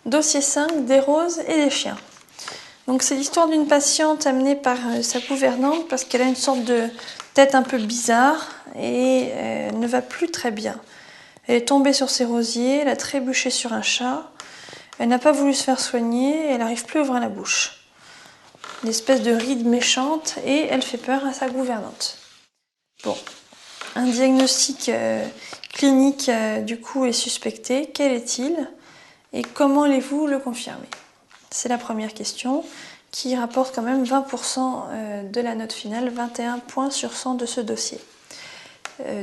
Dossier 5, des roses et des chiens. Donc c'est l'histoire d'une patiente amenée par sa gouvernante parce qu'elle a une sorte de tête un peu bizarre et elle ne va plus très bien. Elle est tombée sur ses rosiers, elle a trébuché sur un chat, elle n'a pas voulu se faire soigner et elle n'arrive plus à ouvrir la bouche. Une espèce de ride méchante et elle fait peur à sa gouvernante. Bon, un diagnostic clinique du coup est suspecté. Quel est-il et comment allez-vous le confirmer? C'est la première question qui rapporte quand même 20% de la note finale, 21 points sur 100 de ce dossier.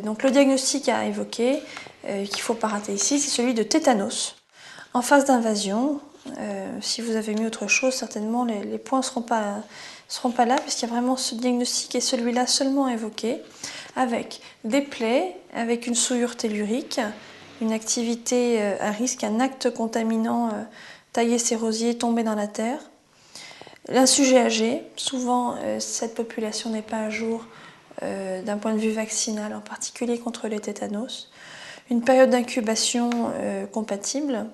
Donc le diagnostic à évoquer, qu'il ne faut pas rater ici, c'est celui de tétanos. En phase d'invasion, si vous avez mis autre chose, certainement les points ne seront pas là, puisqu'il y a vraiment ce diagnostic et celui-là seulement évoqué, avec des plaies, avec une souillure tellurique, une activité à risque, un acte contaminant, tailler ses rosiers, tomber dans la terre. Un sujet âgé, souvent cette population n'est pas à jour d'un point de vue vaccinal, en particulier contre les tétanos. Une période d'incubation compatible.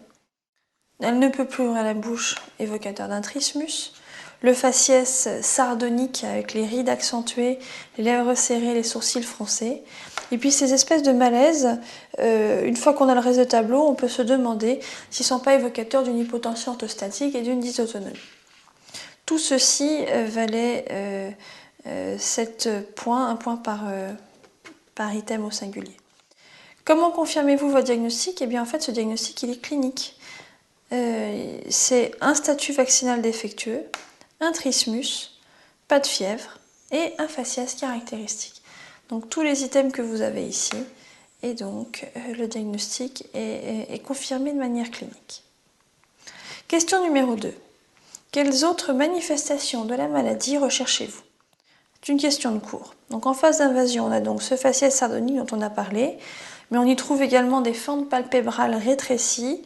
Elle ne peut plus ouvrir la bouche, évocateur d'un trismus. Le faciès sardonique avec les rides accentuées, les lèvres serrées, les sourcils froncés. Et puis ces espèces de malaise, une fois qu'on a le reste de tableau, on peut se demander s'ils ne sont pas évocateurs d'une hypotension orthostatique et d'une dysautonomie. Tout ceci valait 7 points, un point par item au singulier. Comment confirmez-vous votre diagnostic? Eh bien en fait ce diagnostic il est clinique. C'est un statut vaccinal défectueux, un trismus, pas de fièvre et un faciès caractéristique. Donc tous les items que vous avez ici et donc le diagnostic est confirmé de manière clinique. Question numéro 2. Quelles autres manifestations de la maladie recherchez-vous? C'est une question de cours. Donc en phase d'invasion, on a donc ce faciès sardonique dont on a parlé, mais on y trouve également des fentes palpébrales rétrécies,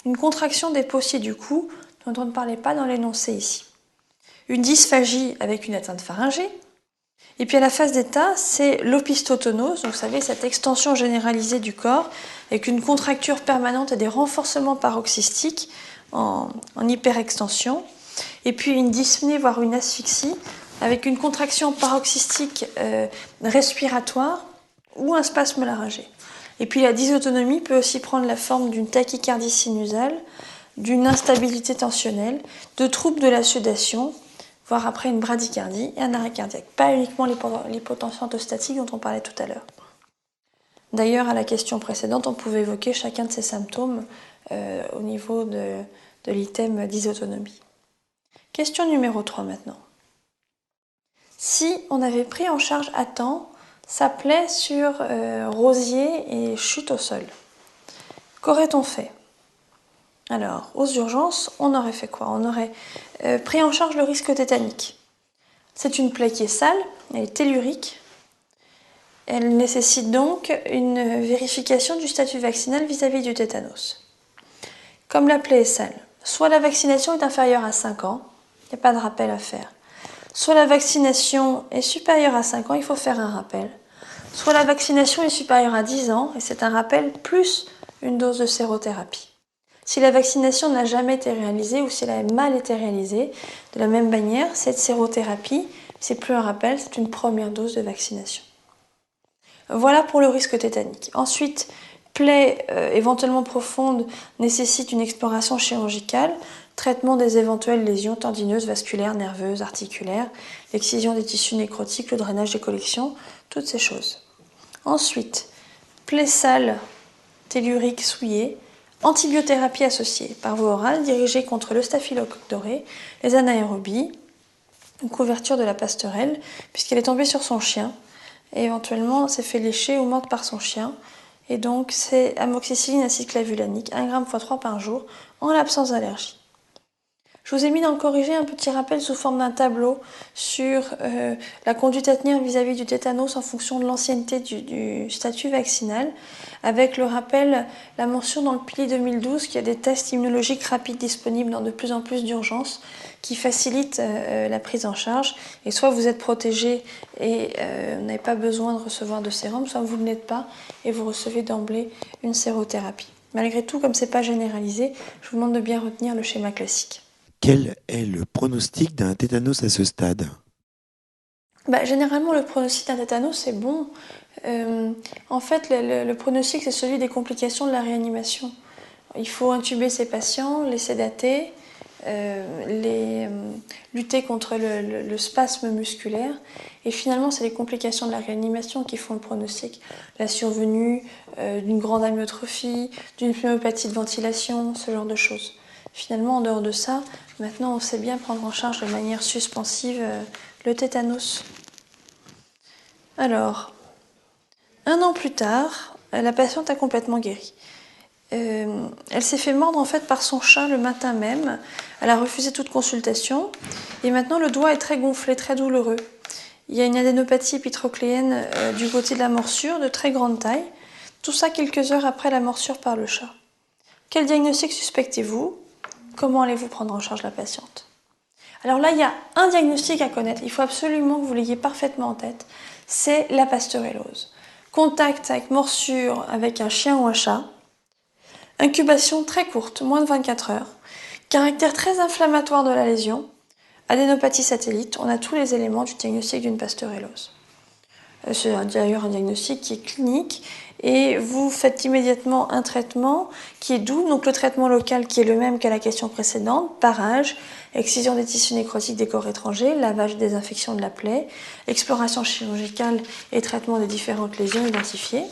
une contraction des pauciers du cou dont on ne parlait pas dans l'énoncé ici. Une dysphagie avec une atteinte pharyngée. Et puis à la phase d'état, c'est l'opistotonose, donc vous savez, cette extension généralisée du corps avec une contracture permanente et des renforcements paroxystiques en hyperextension. Et puis une dyspnée, voire une asphyxie, avec une contraction paroxystique respiratoire ou un spasme laryngé. Et puis la dysautonomie peut aussi prendre la forme d'une tachycardie sinusale, d'une instabilité tensionnelle, de troubles de la sudation, voire après une bradycardie et un arrêt cardiaque. Pas uniquement l'hypotension orthostatique dont on parlait tout à l'heure. D'ailleurs, à la question précédente, on pouvait évoquer chacun de ces symptômes au niveau de l'item dysautonomie. Question numéro 3 maintenant. Si on avait pris en charge à temps sa plaie sur rosier et chute au sol, qu'aurait-on fait? Alors, aux urgences, on aurait fait quoi? On aurait pris en charge le risque tétanique. C'est une plaie qui est sale, elle est tellurique. Elle nécessite donc une vérification du statut vaccinal vis-à-vis du tétanos. Comme la plaie est sale, soit la vaccination est inférieure à 5 ans, il n'y a pas de rappel à faire. Soit la vaccination est supérieure à 5 ans, il faut faire un rappel. Soit la vaccination est supérieure à 10 ans, et c'est un rappel plus une dose de sérothérapie. Si la vaccination n'a jamais été réalisée ou si elle a mal été réalisée, de la même manière, cette sérothérapie, c'est plus un rappel, c'est une première dose de vaccination. Voilà pour le risque tétanique. Ensuite, plaie éventuellement profonde nécessite une exploration chirurgicale, traitement des éventuelles lésions tendineuses, vasculaires, nerveuses, articulaires, l'excision des tissus nécrotiques, le drainage des collections, toutes ces choses. Ensuite, plaie sale, tellurique, souillée, antibiothérapie associée par voie orale dirigée contre le staphylocoque doré, les anaérobies, une couverture de la passerelle puisqu'elle est tombée sur son chien et éventuellement s'est fait lécher ou morte par son chien. Et donc c'est amoxicilline acide clavulanique, 1 g x 3 par jour en l'absence d'allergie. Je vous ai mis dans le corrigé un petit rappel sous forme d'un tableau sur la conduite à tenir vis-à-vis du tétanos en fonction de l'ancienneté du statut vaccinal, avec le rappel, la mention dans le pilier 2012 qu'il y a des tests immunologiques rapides disponibles dans de plus en plus d'urgences qui facilitent la prise en charge. Et soit vous êtes protégé et vous n'avez pas besoin de recevoir de sérum, soit vous ne l'êtes pas et vous recevez d'emblée une sérothérapie. Malgré tout, comme c'est pas généralisé, je vous demande de bien retenir le schéma classique. Quel est le pronostic d'un tétanos à ce stade? Généralement, le pronostic d'un tétanos, c'est bon. En fait, le pronostic, c'est celui des complications de la réanimation. Il faut intuber ces patients, les sédater, lutter contre le spasme musculaire. Et finalement, c'est les complications de la réanimation qui font le pronostic. La survenue d'une grande amyotrophie, d'une pneumopathie de ventilation, ce genre de choses. Finalement, en dehors de ça, maintenant, on sait bien prendre en charge de manière suspensive le tétanos. Alors, 1 an plus tard, la patiente a complètement guéri. Elle s'est fait mordre en fait par son chat le matin même. Elle a refusé toute consultation et maintenant le doigt est très gonflé, très douloureux. Il y a une adénopathie épitrochléenne du côté de la morsure de très grande taille. Tout ça quelques heures après la morsure par le chat. Quel diagnostic suspectez-vous? Comment allez-vous prendre en charge la patiente? Alors là, il y a un diagnostic à connaître. Il faut absolument que vous l'ayez parfaitement en tête. C'est la pasteurellose. Contact avec morsure avec un chien ou un chat. Incubation très courte, moins de 24 heures. Caractère très inflammatoire de la lésion. Adénopathie satellite, on a tous les éléments du diagnostic d'une pasteurellose. C'est d'ailleurs un diagnostic qui est clinique et vous faites immédiatement un traitement qui est doux, donc le traitement local qui est le même qu'à la question précédente, parage, excision des tissus nécrotiques des corps étrangers, lavage et désinfection de la plaie, exploration chirurgicale et traitement des différentes lésions identifiées.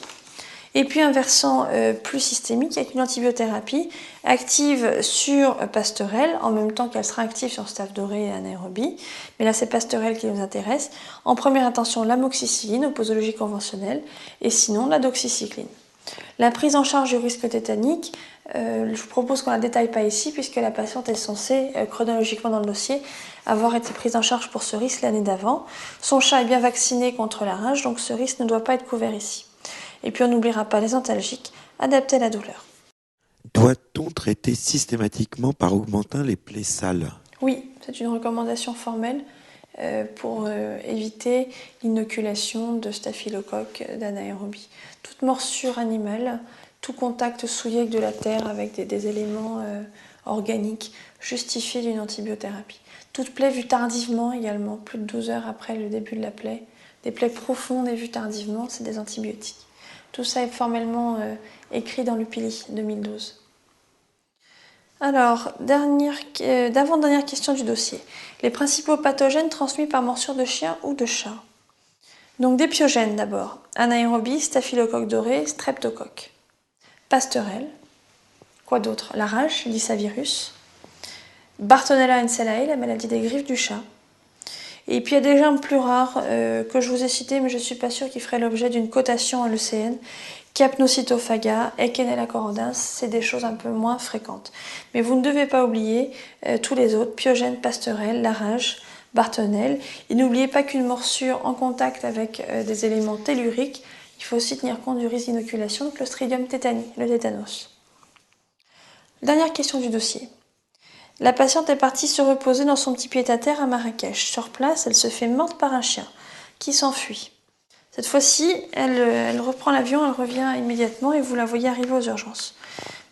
Et puis un versant plus systémique avec une antibiothérapie active sur Pasteurelle, en même temps qu'elle sera active sur Staph doré et anaérobie. Mais là, c'est Pasteurelle qui nous intéresse. En première intention, l'amoxicilline au posologie conventionnelle et sinon la doxycycline. La prise en charge du risque tétanique, je vous propose qu'on ne la détaille pas ici puisque la patiente est censée, chronologiquement dans le dossier, avoir été prise en charge pour ce risque l'année d'avant. Son chat est bien vacciné contre la rage, donc ce risque ne doit pas être couvert ici. Et puis on n'oubliera pas les antalgiques, adaptés à la douleur. Doit-on traiter systématiquement par augmentin les plaies sales? Oui, c'est une recommandation formelle pour éviter l'inoculation de staphylocoque d'anaérobie. Toute morsure animale, tout contact souillé avec de la terre avec des éléments organiques justifie une antibiothérapie. Toute plaie vue tardivement également, plus de 12 heures après le début de la plaie, des plaies profondes et vues tardivement, c'est des antibiotiques. Tout ça est formellement écrit dans l'UPILI 2012. Alors, d'avant-dernière question du dossier. Les principaux pathogènes transmis par morsure de chien ou de chat. Donc des pyogènes d'abord. Anaérobie, staphylocoque doré, streptocoque. Pasteurelle. Quoi d'autre? La rage, l'issavirus. Bartonella encellae, la maladie des griffes du chat. Et puis il y a des germes plus rares que je vous ai cités, mais je ne suis pas sûre qu'ils feraient l'objet d'une cotation à l'ECN. Capnocytophaga, Echinella corrodens, c'est des choses un peu moins fréquentes. Mais vous ne devez pas oublier tous les autres, pyogènes, pasteurelle, la rage, Bartonelle. Et n'oubliez pas qu'une morsure en contact avec des éléments telluriques, il faut aussi tenir compte du risque d'inoculation, Clostridium tetani, le tétanos. Dernière question du dossier. La patiente est partie se reposer dans son petit pied-à-terre à Marrakech. Sur place, elle se fait mordre par un chien qui s'enfuit. Cette fois-ci, elle reprend l'avion, elle revient immédiatement et vous la voyez arriver aux urgences.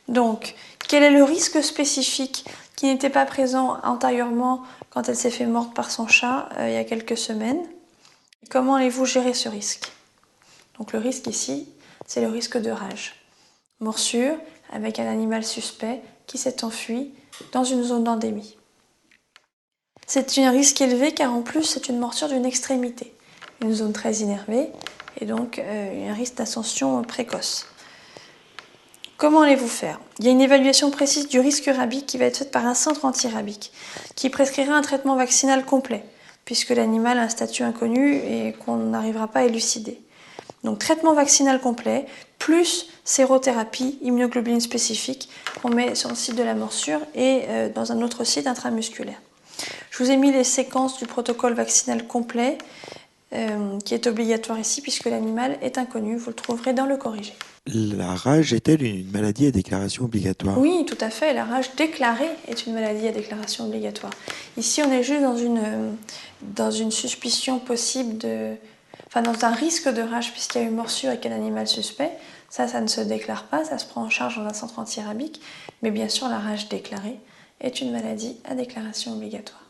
Donc, quel est le risque spécifique qui n'était pas présent antérieurement quand elle s'est fait mordre par son chat il y a quelques semaines? Comment allez-vous gérer ce risque? Donc le risque ici, c'est le risque de rage. Morsure avec un animal suspect qui s'est enfui dans une zone d'endémie. C'est un risque élevé car en plus c'est une morsure d'une extrémité, une zone très innervée et donc un risque d'ascension précoce. Comment allez-vous faire? Il y a une évaluation précise du risque rabique qui va être faite par un centre antirabique qui prescrira un traitement vaccinal complet puisque l'animal a un statut inconnu et qu'on n'arrivera pas à élucider. Donc traitement vaccinal complet plus sérothérapie, immunoglobuline spécifique qu'on met sur le site de la morsure et dans un autre site intramusculaire. Je vous ai mis les séquences du protocole vaccinal complet qui est obligatoire ici puisque l'animal est inconnu, vous le trouverez dans le corrigé. La rage est-elle une maladie à déclaration obligatoire? Oui, tout à fait, la rage déclarée est une maladie à déclaration obligatoire. Ici, on est juste dans une suspicion possible dans un risque de rage puisqu'il y a eu morsure avec un animal suspect. Ça ne se déclare pas, ça se prend en charge dans un centre antirabique, mais bien sûr la rage déclarée est une maladie à déclaration obligatoire.